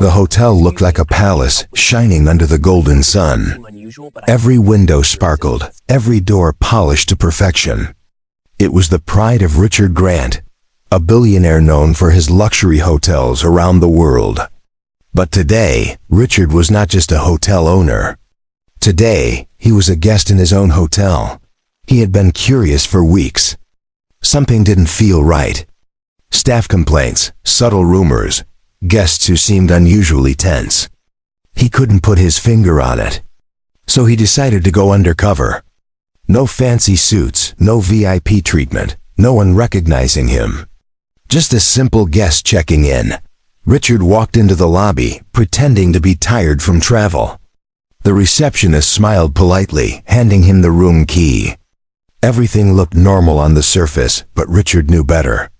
The hotel looked like a palace shining under the golden sun. Every window sparkled, every door polished to perfection. It was the pride of Richard Grant, a billionaire known for his luxury hotels around the world. But today, Richard was not just a hotel owner. Today, he was a guest in his own hotel. He had been curious for weeks. Something didn't feel right. Staff complaints, subtle rumors, guests who seemed unusually tense. He couldn't put his finger on it. So he decided to go undercover. No fancy suits, no VIP treatment, no one recognizing him. Just a simple guest checking in. Richard walked into the lobby, pretending to be tired from travel. The receptionist smiled politely, handing him the room key. Everything looked normal on the surface, but Richard knew better.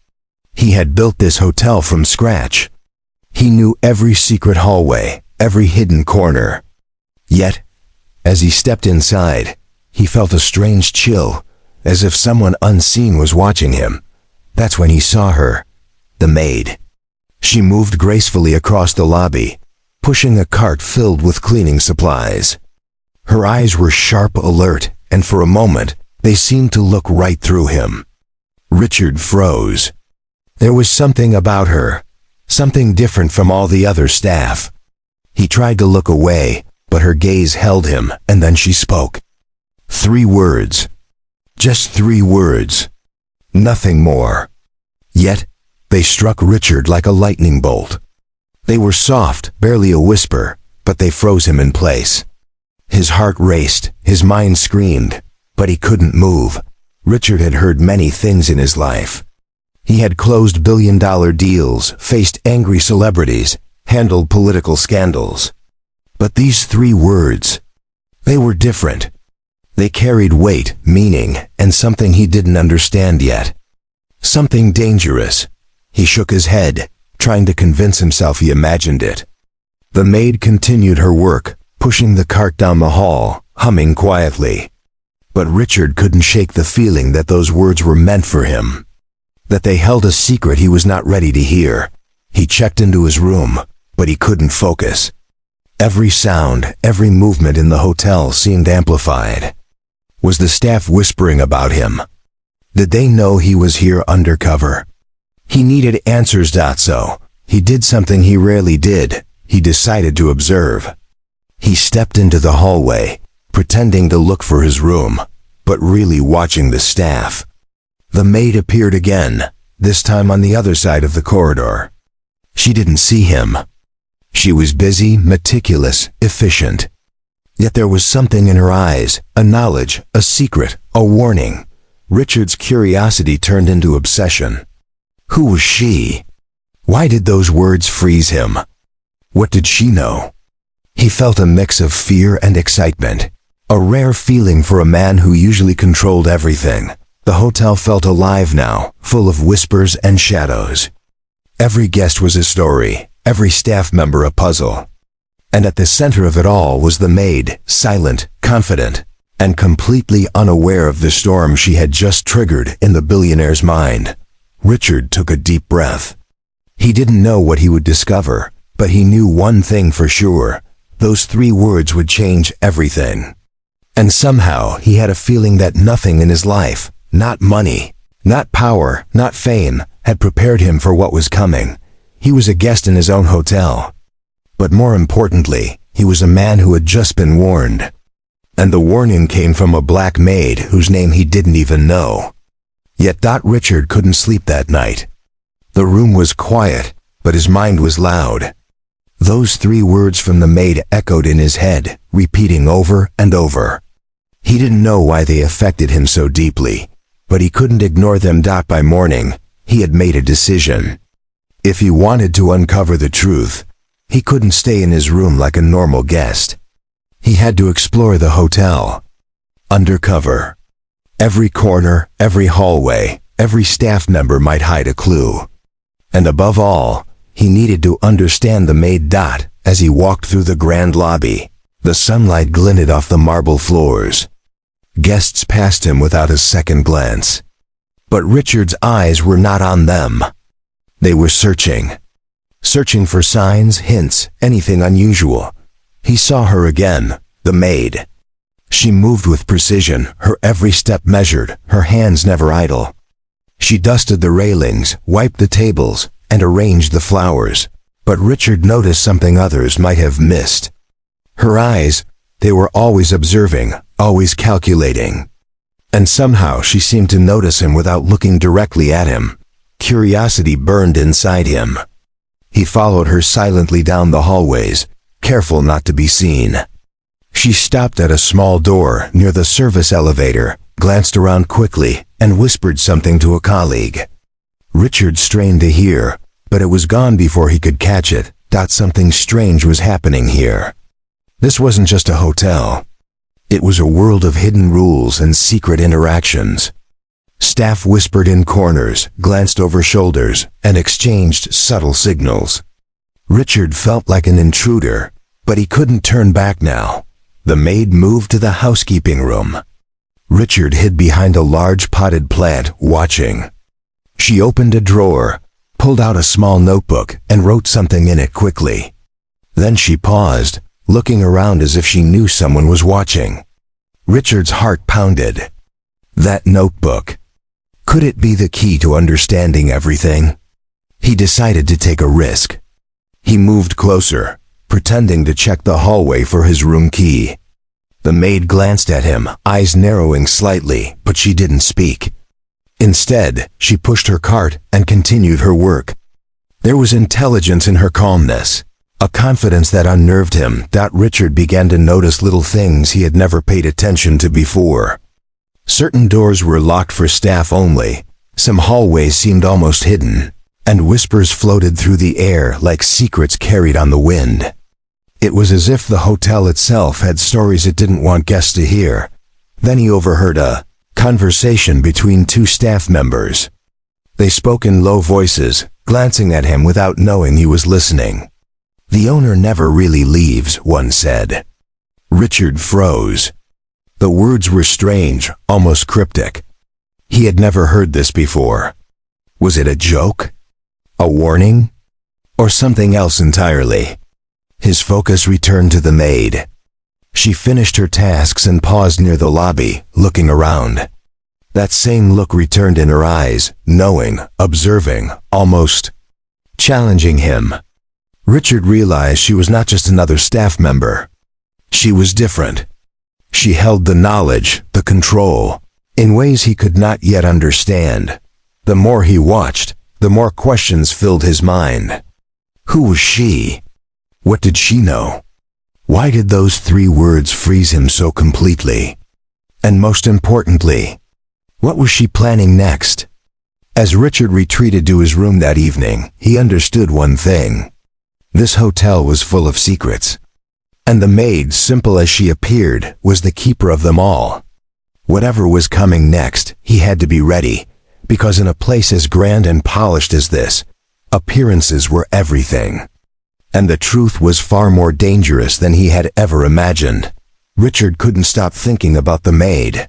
He had built this hotel from scratch. He knew every secret hallway, every hidden corner. Yet, as he stepped inside, he felt a strange chill, as if someone unseen was watching him. That's when he saw her, the maid. She moved gracefully across the lobby, pushing a cart filled with cleaning supplies. Her eyes were sharp, alert, and for a moment, they seemed to look right through him. Richard froze. There was something about her, something different from all the other staff. He tried to look away, but her gaze held him, and then she spoke. 3 words. Just 3 words. Nothing more. Yet, they struck Richard like a lightning bolt. They were soft, barely a whisper, but they froze him in place. His heart raced, his mind screamed, but he couldn't move. Richard had heard many things in his life. He had closed billion-dollar deals, faced angry celebrities, handled political scandals. But these 3 words, they were different. They carried weight, meaning, and something he didn't understand yet. Something dangerous. He shook his head, trying to convince himself he imagined it. The maid continued her work, pushing the cart down the hall, humming quietly. But Richard couldn't shake the feeling that those words were meant for him. That they held a secret he was not ready to hear. He checked into his room, but he couldn't focus. Every sound, every movement in the hotel seemed amplified. Was the staff whispering about him? Did they know he was here undercover? He needed answers. So he did something he rarely did. He decided to observe. He stepped into the hallway, pretending to look for his room, but really watching the staff. The maid appeared again, this time on the other side of the corridor. She didn't see him. She was busy, meticulous, efficient. Yet there was something in her eyes, a knowledge, a secret, a warning. Richard's curiosity turned into obsession. Who was she? Why did those words freeze him? What did she know? He felt a mix of fear and excitement, a rare feeling for a man who usually controlled everything. The hotel felt alive now, full of whispers and shadows. Every guest was a story, every staff member a puzzle. And at the center of it all was the maid, silent, confident, and completely unaware of the storm she had just triggered in the billionaire's mind. Richard took a deep breath. He didn't know what he would discover, but he knew one thing for sure. Those 3 words would change everything. And somehow he had a feeling that nothing in his life, not money, not power, not fame, had prepared him for what was coming. He was a guest in his own hotel. But more importantly, he was a man who had just been warned. And the warning came from a black maid whose name he didn't even know. Yet Richard couldn't sleep that night. The room was quiet, but his mind was loud. Those 3 words from the maid echoed in his head, repeating over and over. He didn't know why they affected him so deeply, but he couldn't ignore them. By morning, he had made a decision. If he wanted to uncover the truth, he couldn't stay in his room like a normal guest. He had to explore the hotel. Undercover. Every corner, every hallway, every staff member might hide a clue. And above all, he needed to understand the maid. As he walked through the grand lobby, the sunlight glinted off the marble floors. Guests passed him without a second glance. But Richard's eyes were not on them. They were searching. searching for signs, hints, anything unusual. He saw her again, the maid. She moved with precision, her every step measured, her hands never idle. She dusted the railings, wiped the tables, and arranged the flowers. But Richard noticed something others might have missed. Her eyes, they were always observing, always calculating. And somehow she seemed to notice him without looking directly at him. Curiosity burned inside him. He followed her silently down the hallways, careful not to be seen. She stopped at a small door near the service elevator, glanced around quickly, and whispered something to a colleague. Richard strained to hear, but it was gone before he could catch it. Something strange was happening here. This wasn't just a hotel. It was a world of hidden rules and secret interactions. Staff whispered in corners, glanced over shoulders, and exchanged subtle signals. Richard felt like an intruder, but he couldn't turn back now. The maid moved to the housekeeping room. Richard hid behind a large potted plant, watching. She opened a drawer, pulled out a small notebook, and wrote something in it quickly. Then she paused, looking around as if she knew someone was watching. Richard's heart pounded. That notebook. Could it be the key to understanding everything? He decided to take a risk. He moved closer, pretending to check the hallway for his room key. The maid glanced at him, eyes narrowing slightly, but she didn't speak. Instead, she pushed her cart and continued her work. There was intelligence in her calmness, a confidence that unnerved him. Richard began to notice little things he had never paid attention to before. Certain doors were locked for staff only, some hallways seemed almost hidden, and whispers floated through the air like secrets carried on the wind. It was as if the hotel itself had stories it didn't want guests to hear. Then he overheard a conversation between two staff members. They spoke in low voices, glancing at him without knowing he was listening. "The owner never really leaves," one said. Richard froze. The words were strange, almost cryptic. He had never heard this before. Was it a joke? A warning? Or something else entirely? His focus returned to the maid. She finished her tasks and paused near the lobby, looking around. That same look returned in her eyes, knowing, observing, almost challenging him. Richard realized she was not just another staff member. She was different. She held the knowledge, the control, in ways he could not yet understand. The more he watched, the more questions filled his mind. Who was she? What did she know? Why did those 3 words freeze him so completely? And most importantly, what was she planning next? As Richard retreated to his room that evening, he understood one thing. This hotel was full of secrets. And the maid, simple as she appeared, was the keeper of them all. Whatever was coming next, he had to be ready, because in a place as grand and polished as this, appearances were everything. And the truth was far more dangerous than he had ever imagined. Richard couldn't stop thinking about the maid.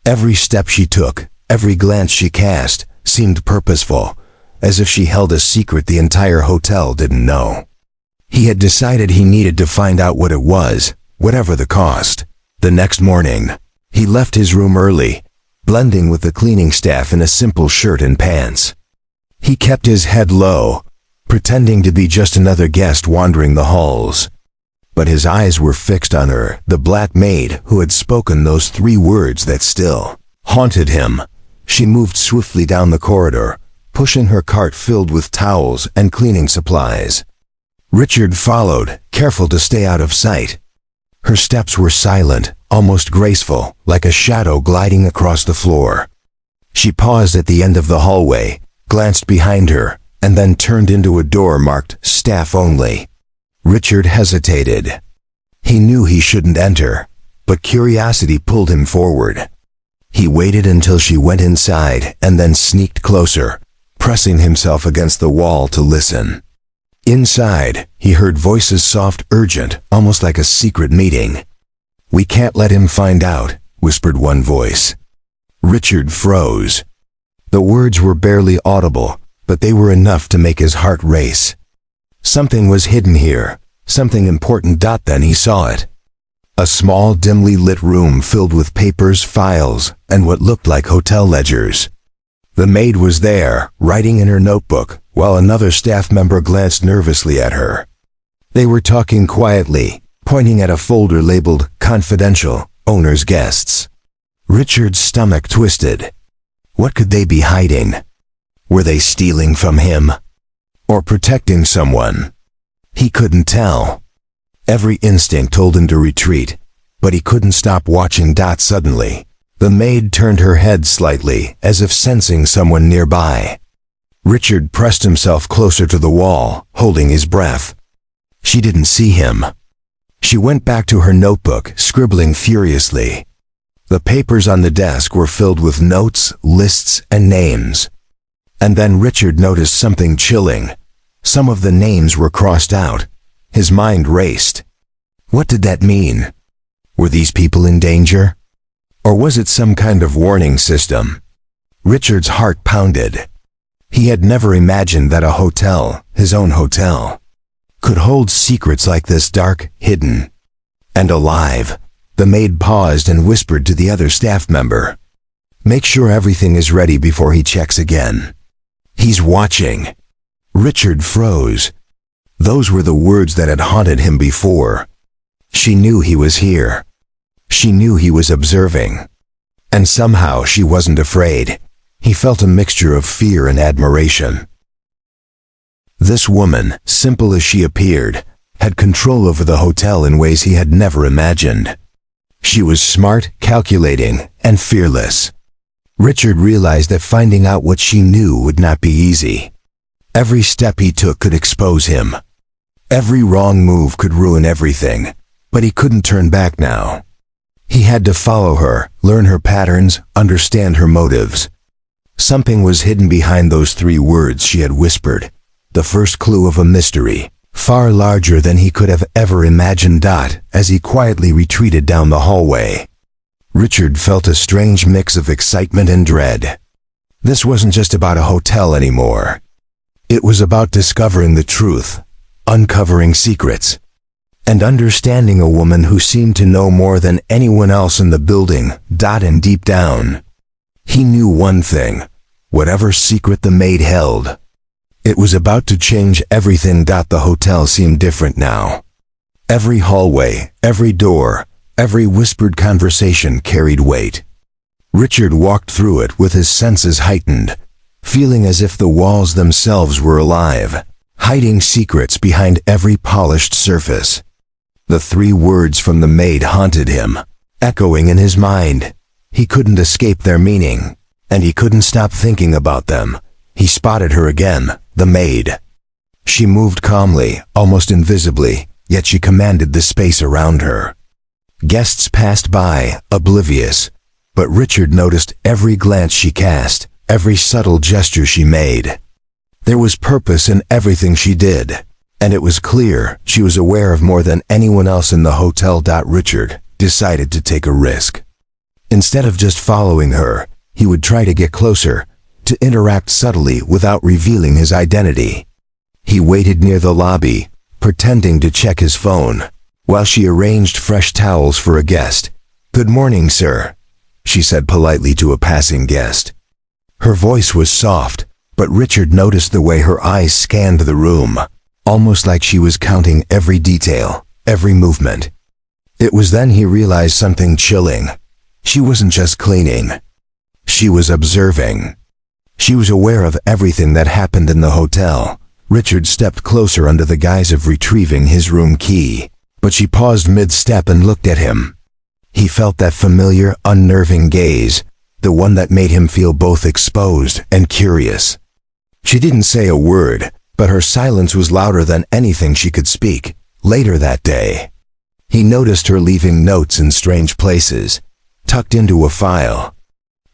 Every step she took, every glance she cast, seemed purposeful, as if she held a secret the entire hotel didn't know. He had decided he needed to find out what it was, whatever the cost. The next morning, he left his room early, blending with the cleaning staff in a simple shirt and pants. He kept his head low, pretending to be just another guest wandering the halls. But his eyes were fixed on her, the black maid who had spoken those 3 words that still haunted him. She moved swiftly down the corridor, pushing her cart filled with towels and cleaning supplies. Richard followed, careful to stay out of sight. Her steps were silent, almost graceful, like a shadow gliding across the floor. She paused at the end of the hallway, glanced behind her, and then turned into a door marked "Staff Only." Richard hesitated. He knew he shouldn't enter, but curiosity pulled him forward. He waited until she went inside and then sneaked closer, pressing himself against the wall to listen. Inside, he heard voices, soft, urgent, almost like a secret meeting. "We can't let him find out," whispered one voice. Richard froze. The words were barely audible, but they were enough to make his heart race. Something was hidden here, something important. Then he saw it. A small, dimly lit room filled with papers, files, and what looked like hotel ledgers. The maid was there, writing in her notebook, while another staff member glanced nervously at her. They were talking quietly, pointing at a folder labeled Confidential, Owner's Guests. Richard's stomach twisted. What could they be hiding? Were they stealing from him? Or protecting someone? He couldn't tell. Every instinct told him to retreat, but he couldn't stop watching. Suddenly, the maid turned her head slightly, as if sensing someone nearby. Richard pressed himself closer to the wall, holding his breath. She didn't see him. She went back to her notebook, scribbling furiously. The papers on the desk were filled with notes, lists, and names. And then Richard noticed something chilling. Some of the names were crossed out. His mind raced. What did that mean? Were these people in danger? Or was it some kind of warning system? Richard's heart pounded. He had never imagined that a hotel, his own hotel, could hold secrets like this, dark, hidden, and alive. The maid paused and whispered to the other staff member, "Make sure everything is ready before he checks again. He's watching." Richard froze. Those were the words that had haunted him before. She knew he was here. She knew he was observing. And somehow she wasn't afraid. He felt a mixture of fear and admiration. This woman, simple as she appeared, had control over the hotel in ways he had never imagined. She was smart, calculating, and fearless. Richard realized that finding out what she knew would not be easy. Every step he took could expose him. Every wrong move could ruin everything, but he couldn't turn back now. He had to follow her, learn her patterns, understand her motives. Something was hidden behind those 3 words she had whispered, the first clue of a mystery, far larger than he could have ever imagined. As he quietly retreated down the hallway, Richard felt a strange mix of excitement and dread. This wasn't just about a hotel anymore. It was about discovering the truth, uncovering secrets, and understanding a woman who seemed to know more than anyone else in the building. And deep down, he knew one thing: whatever secret the maid held, it was about to change everything. The hotel seemed different now. Every hallway, every door, every whispered conversation carried weight. Richard walked through it with his senses heightened, feeling as if the walls themselves were alive, hiding secrets behind every polished surface. The 3 words from the maid haunted him, echoing in his mind. He couldn't escape their meaning, and he couldn't stop thinking about them. He spotted her again, the maid. She moved calmly, almost invisibly, yet she commanded the space around her. Guests passed by, oblivious, but Richard noticed every glance she cast, every subtle gesture she made. There was purpose in everything she did, and it was clear she was aware of more than anyone else in the hotel. Richard decided to take a risk. Instead of just following her, he would try to get closer, to interact subtly without revealing his identity. He waited near the lobby, pretending to check his phone, while she arranged fresh towels for a guest. "Good morning, sir," she said politely to a passing guest. Her voice was soft, but Richard noticed the way her eyes scanned the room, almost like she was counting every detail, every movement. It was then he realized something chilling. She wasn't just cleaning. She was observing. She was aware of everything that happened in the hotel. Richard stepped closer under the guise of retrieving his room key, but she paused mid-step and looked at him. He felt that familiar, unnerving gaze, the one that made him feel both exposed and curious. She didn't say a word, but her silence was louder than anything she could speak. Later that day, he noticed her leaving notes in strange places, tucked into a file,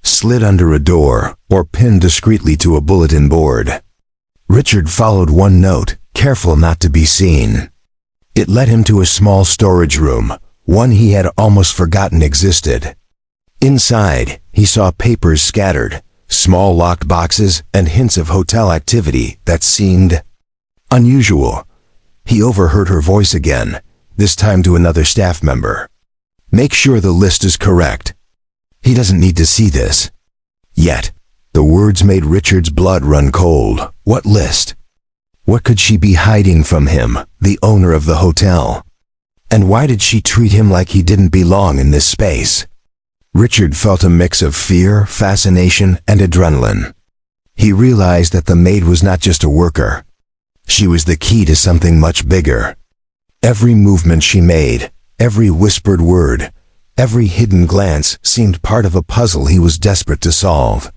slid under a door, or pinned discreetly to a bulletin board. Richard followed one note, careful not to be seen. It led him to a small storage room, one he had almost forgotten existed. Inside, he saw papers scattered, small locked boxes, and hints of hotel activity that seemed unusual. He overheard her voice again, this time to another staff member. "Make sure the list is correct. He doesn't need to see this." Yet, the words made Richard's blood run cold. What list? What could she be hiding from him, the owner of the hotel? And why did she treat him like he didn't belong in this space? Richard felt a mix of fear, fascination, and adrenaline. He realized that the maid was not just a worker. She was the key to something much bigger. Every movement she made, every whispered word, every hidden glance seemed part of a puzzle he was desperate to solve.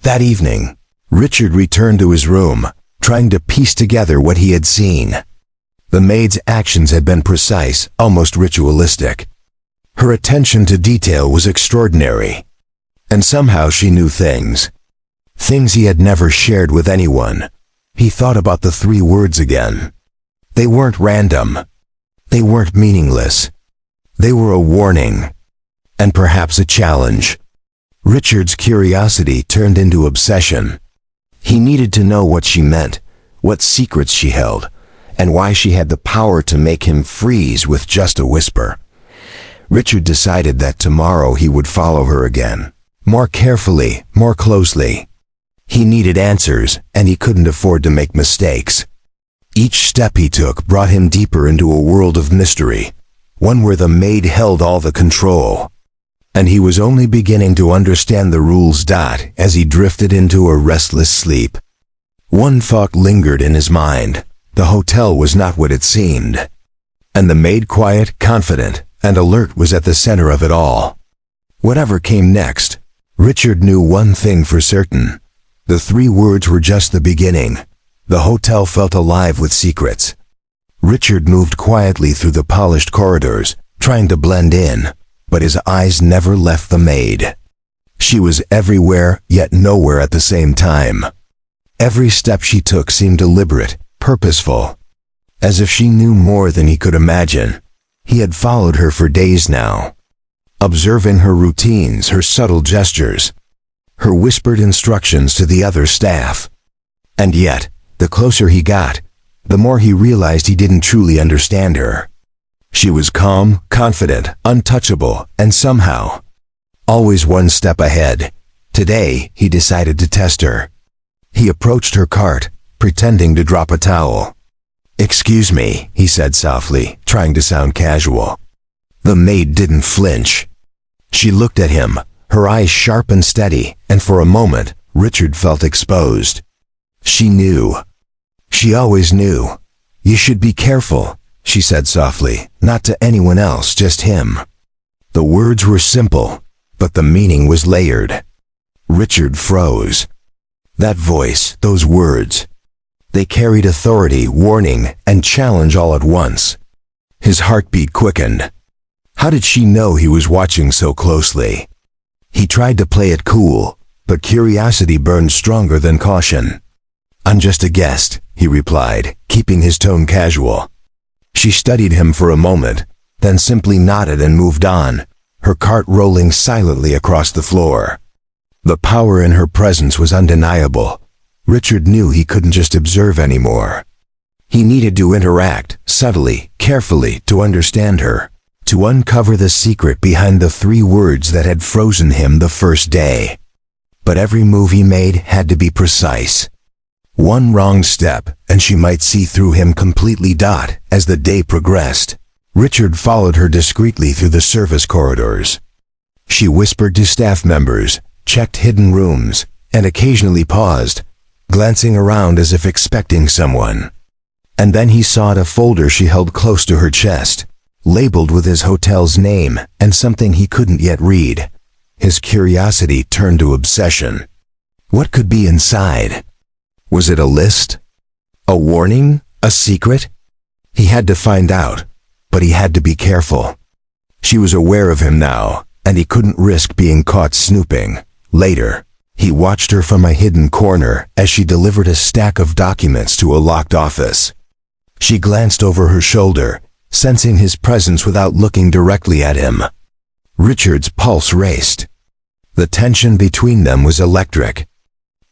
That evening, Richard returned to his room, trying to piece together what he had seen. The maid's actions had been precise, almost ritualistic. Her attention to detail was extraordinary. And somehow she knew things. Things he had never shared with anyone. He thought about the 3 words again. They weren't random. They weren't meaningless. They were a warning. And perhaps a challenge. Richard's curiosity turned into obsession. He needed to know what she meant, what secrets she held, and why she had the power to make him freeze with just a whisper. Richard decided that tomorrow he would follow her again. More carefully, more closely. He needed answers, and he couldn't afford to make mistakes. Each step he took brought him deeper into a world of mystery, one where the maid held all the control. And he was only beginning to understand the rules. As he drifted into a restless sleep. One thought lingered in his mind. The hotel was not what it seemed. And the maid, quiet, confident, and alert, was at the center of it all. Whatever came next, Richard knew one thing for certain. The 3 words were just the beginning. The hotel felt alive with secrets. Richard moved quietly through the polished corridors, trying to blend in, but his eyes never left the maid. She was everywhere, yet nowhere at the same time. Every step she took seemed deliberate, purposeful, as if she knew more than he could imagine. He had followed her for days now, observing her routines, her subtle gestures, her whispered instructions to the other staff. And yet, the closer he got, the more he realized he didn't truly understand her. She was calm, confident, untouchable, and somehow, always one step ahead. Today, he decided to test her. He approached her cart, pretending to drop a towel. "Excuse me," he said softly, trying to sound casual. The maid didn't flinch. She looked at him, her eyes sharp and steady, and for a moment, Richard felt exposed. She knew. She always knew. "You should be careful," she said softly, "not to anyone else, just him." The words were simple, but the meaning was layered. Richard froze. That voice, those words, they carried authority, warning, and challenge all at once. His heartbeat quickened. How did she know he was watching so closely? He tried to play it cool, but curiosity burned stronger than caution. "I'm just a guest," he replied, keeping his tone casual. She studied him for a moment, then simply nodded and moved on, her cart rolling silently across the floor. The power in her presence was undeniable. Richard knew he couldn't just observe anymore. He needed to interact, subtly, carefully, to understand her, to uncover the secret behind the 3 words that had frozen him the first day. But every move he made had to be precise. One wrong step, and she might see through him completely. As the day progressed, Richard followed her discreetly through the service corridors. She whispered to staff members, checked hidden rooms, and occasionally paused, glancing around as if expecting someone. And then he saw a folder she held close to her chest, labeled with his hotel's name and something he couldn't yet read. His curiosity turned to obsession. What could be inside? Was it a list? A warning? A secret? He had to find out, but he had to be careful. She was aware of him now, and he couldn't risk being caught snooping. Later, he watched her from a hidden corner as she delivered a stack of documents to a locked office. She glanced over her shoulder, sensing his presence without looking directly at him. Richard's pulse raced. The tension between them was electric.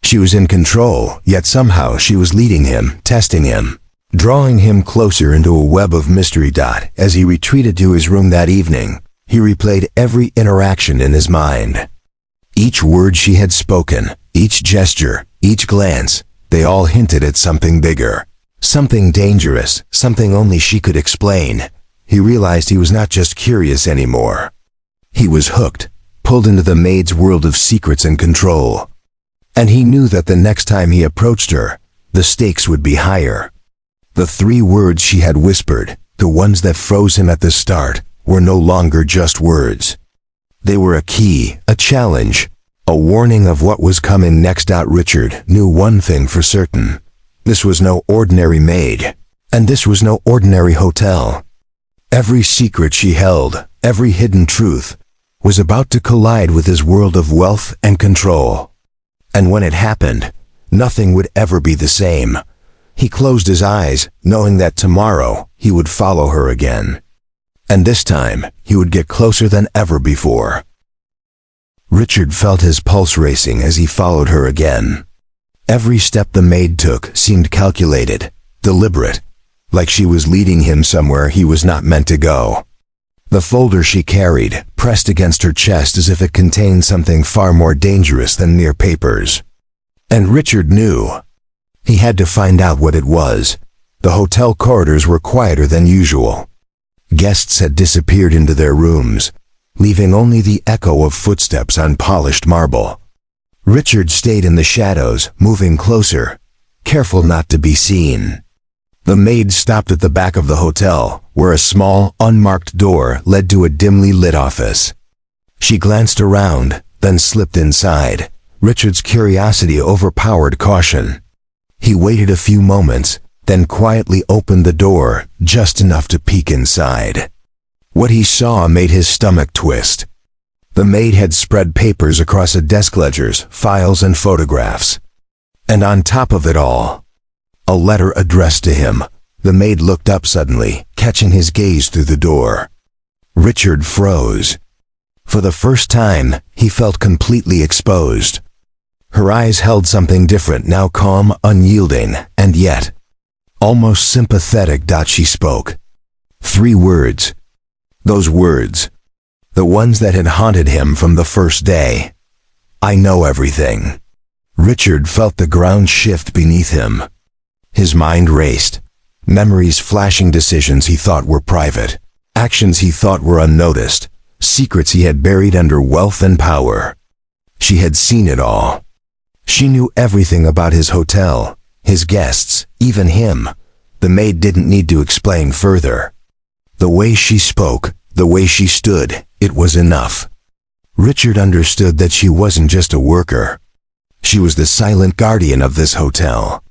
She was in control, yet somehow she was leading him, testing him. drawing him closer into a web of mystery. As he retreated to his room that evening, he replayed every interaction in his mind. Each word she had spoken, each gesture, each glance, they all hinted at something bigger, something dangerous, something only she could explain. He realized he was not just curious anymore. He was hooked, pulled into the maid's world of secrets and control. And he knew that the next time he approached her, the stakes would be higher. The 3 words she had whispered, the ones that froze him at the start, were no longer just words. They were a key, a challenge, a warning of what was coming next. Richard knew one thing for certain. This was no ordinary maid, and this was no ordinary hotel. Every secret she held, every hidden truth, was about to collide with his world of wealth and control. And when it happened, nothing would ever be the same. He closed his eyes, knowing that tomorrow he would follow her again. And this time, he would get closer than ever before. Richard felt his pulse racing as he followed her again. Every step the maid took seemed calculated, deliberate, like she was leading him somewhere he was not meant to go. The folder she carried pressed against her chest as if it contained something far more dangerous than mere papers. And Richard knew. He had to find out what it was. The hotel corridors were quieter than usual. Guests had disappeared into their rooms, leaving only the echo of footsteps on polished marble. Richard stayed in the shadows, moving closer, careful not to be seen. The maid stopped at the back of the hotel, where a small, unmarked door led to a dimly lit office. She glanced around, then slipped inside. Richard's curiosity overpowered caution. He waited a few moments, then quietly opened the door, just enough to peek inside. What he saw made his stomach twist. The maid had spread papers across a desk, ledgers, files, and photographs. And on top of it all, a letter addressed to him. The maid looked up suddenly, catching his gaze through the door. Richard froze. For the first time, he felt completely exposed. Her eyes held something different, now calm, unyielding, and yet almost sympathetic. She spoke. 3 words. Those words. The ones that had haunted him from the first day. I know everything. Richard felt the ground shift beneath him. His mind raced. Memories flashing, decisions he thought were private. Actions he thought were unnoticed. Secrets he had buried under wealth and power. She had seen it all. She knew everything about his hotel, his guests, even him. The maid didn't need to explain further. The way she spoke, the way she stood, it was enough. Richard understood that she wasn't just a worker. She was the silent guardian of this hotel.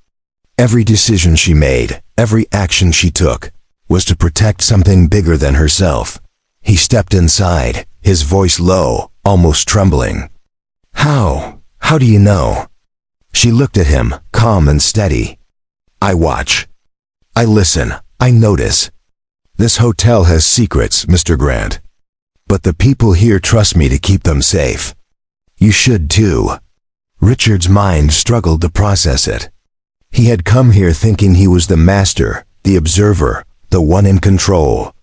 Every decision she made, every action she took, was to protect something bigger than herself. He stepped inside, his voice low, almost trembling. How do you know? She looked at him, calm and steady. I watch. I listen. I notice. This hotel has secrets, Mr. Grant. But the people here trust me to keep them safe. You should too. Richard's mind struggled to process it. He had come here thinking he was the master, the observer, the one in control.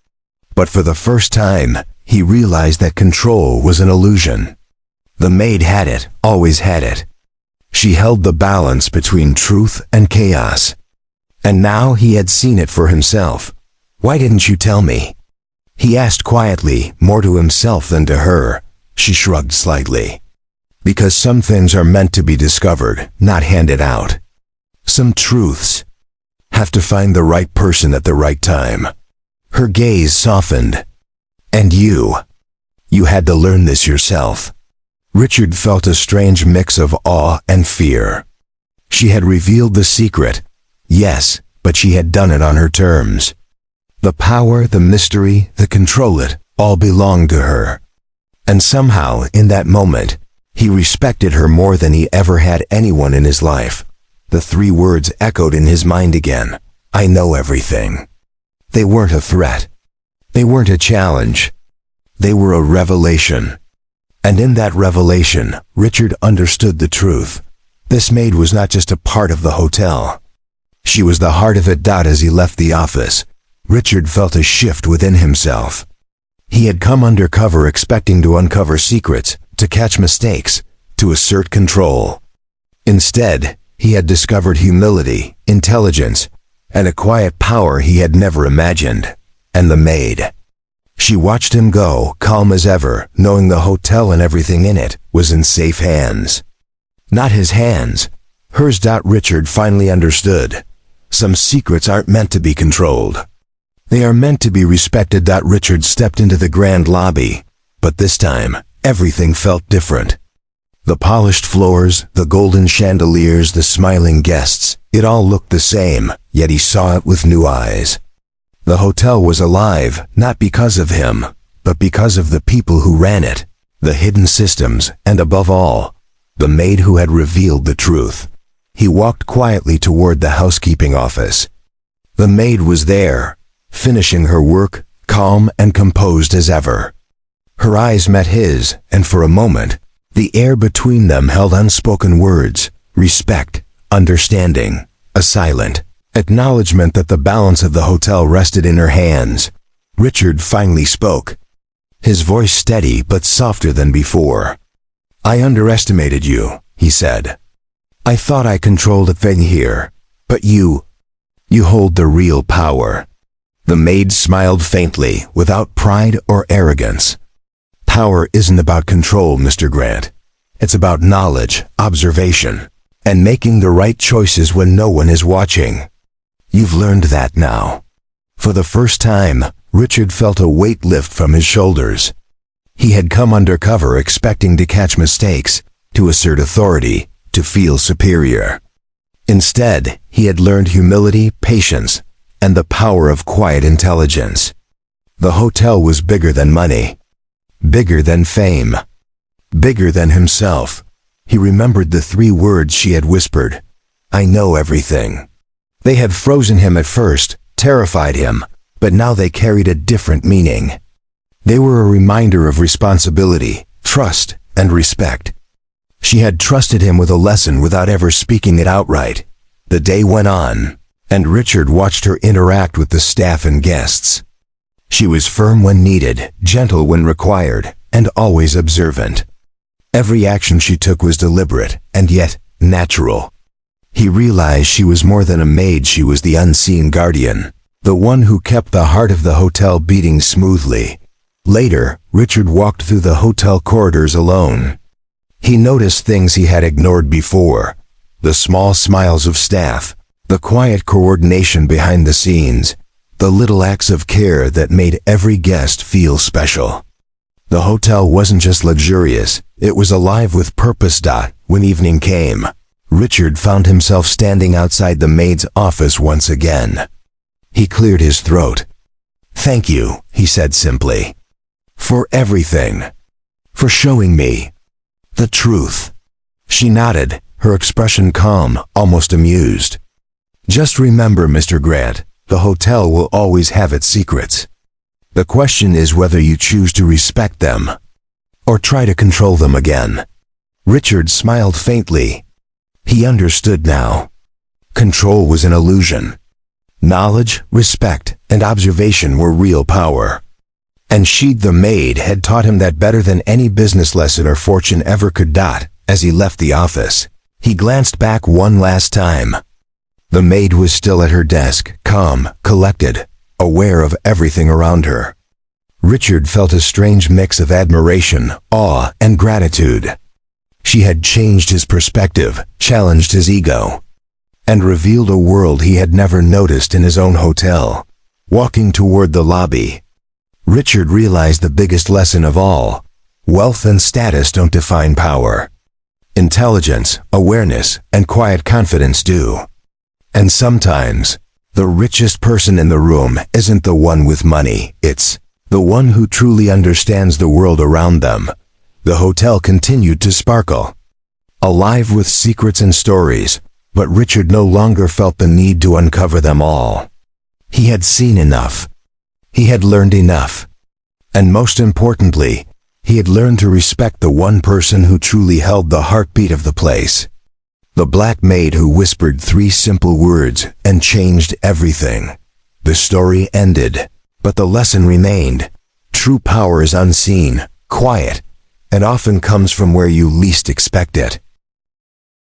But for the first time, he realized that control was an illusion. The maid had it, always had it. She held the balance between truth and chaos. And now he had seen it for himself. Why didn't you tell me? He asked quietly, more to himself than to her. She shrugged slightly. Because some things are meant to be discovered, not handed out. Some truths have to find the right person at the right time. Her gaze softened. And you had to learn this yourself. Richard felt a strange mix of awe and fear. She had revealed the secret, yes, but she had done it on her terms. The power, the mystery, the control, it all belonged to her. And somehow, in that moment, he respected her more than he ever had anyone in his life. The 3 words echoed in his mind again. I know everything. They weren't a threat. They weren't a challenge. They were a revelation. And in that revelation, Richard understood the truth. This maid was not just a part of the hotel. She was the heart of it. As he left the office, Richard felt a shift within himself. He had come undercover expecting to uncover secrets, to catch mistakes, to assert control. Instead, he had discovered humility, intelligence, and a quiet power he had never imagined. And the maid. She watched him go, calm as ever, knowing the hotel and everything in it was in safe hands. Not his hands, hers. Richard finally understood. Some secrets aren't meant to be controlled. They are meant to be respected. Richard stepped into the grand lobby, but this time, everything felt different. The polished floors, the golden chandeliers, the smiling guests, it all looked the same, yet he saw it with new eyes. The hotel was alive, not because of him, but because of the people who ran it, the hidden systems, and above all, the maid who had revealed the truth. He walked quietly toward the housekeeping office. The maid was there, finishing her work, calm and composed as ever. Her eyes met his, and for a moment, the air between them held unspoken words, respect, understanding, a silent acknowledgement that the balance of the hotel rested in her hands. Richard finally spoke, his voice steady but softer than before. "I underestimated you," he said. "I thought I controlled a thing here, but you hold the real power." The maid smiled faintly, without pride or arrogance. "Power isn't about control, Mr. Grant. It's about knowledge, observation, and making the right choices when no one is watching. You've learned that now." For the first time, Richard felt a weight lift from his shoulders. He had come undercover expecting to catch mistakes, to assert authority, to feel superior. Instead, he had learned humility, patience, and the power of quiet intelligence. The hotel was bigger than money, bigger than fame, bigger than himself. He remembered the 3 words she had whispered, "I know everything." They had frozen him at first, terrified him, but now they carried a different meaning. They were a reminder of responsibility, trust, and respect. She had trusted him with a lesson without ever speaking it outright. The day went on, and Richard watched her interact with the staff and guests. She was firm when needed, gentle when required, and always observant. Every action she took was deliberate, and yet natural. He realized she was more than a maid. She was the unseen guardian, the one who kept the heart of the hotel beating smoothly. Later, Richard walked through the hotel corridors alone. He noticed things he had ignored before, the small smiles of staff, the quiet coordination behind the scenes, the little acts of care that made every guest feel special. The hotel wasn't just luxurious, it was alive with purpose. When evening came, Richard found himself standing outside the maid's office once again. He cleared his throat. "Thank you," he said simply. "For everything. For showing me the truth." She nodded, her expression calm, almost amused. "Just remember, Mr. Grant, the hotel will always have its secrets. The question is whether you choose to respect them, or try to control them again." Richard smiled faintly. He understood now. Control was an illusion. Knowledge, respect, and observation were real power. And she, the maid, had taught him that better than any business lesson or fortune ever could. As he left the office, he glanced back one last time. The maid was still at her desk, calm, collected, aware of everything around her. Richard felt a strange mix of admiration, awe, and gratitude. She had changed his perspective, challenged his ego, and revealed a world he had never noticed in his own hotel. Walking toward the lobby, Richard realized the biggest lesson of all: wealth and status don't define power. Intelligence, awareness, and quiet confidence do. And sometimes, the richest person in the room isn't the one with money, it's the one who truly understands the world around them. The hotel continued to sparkle, alive with secrets and stories, but Richard no longer felt the need to uncover them all. He had seen enough. He had learned enough. And most importantly, he had learned to respect the one person who truly held the heartbeat of the place. The black maid who whispered 3 simple words and changed everything. The story ended, but the lesson remained. True power is unseen, quiet, and often comes from where you least expect it.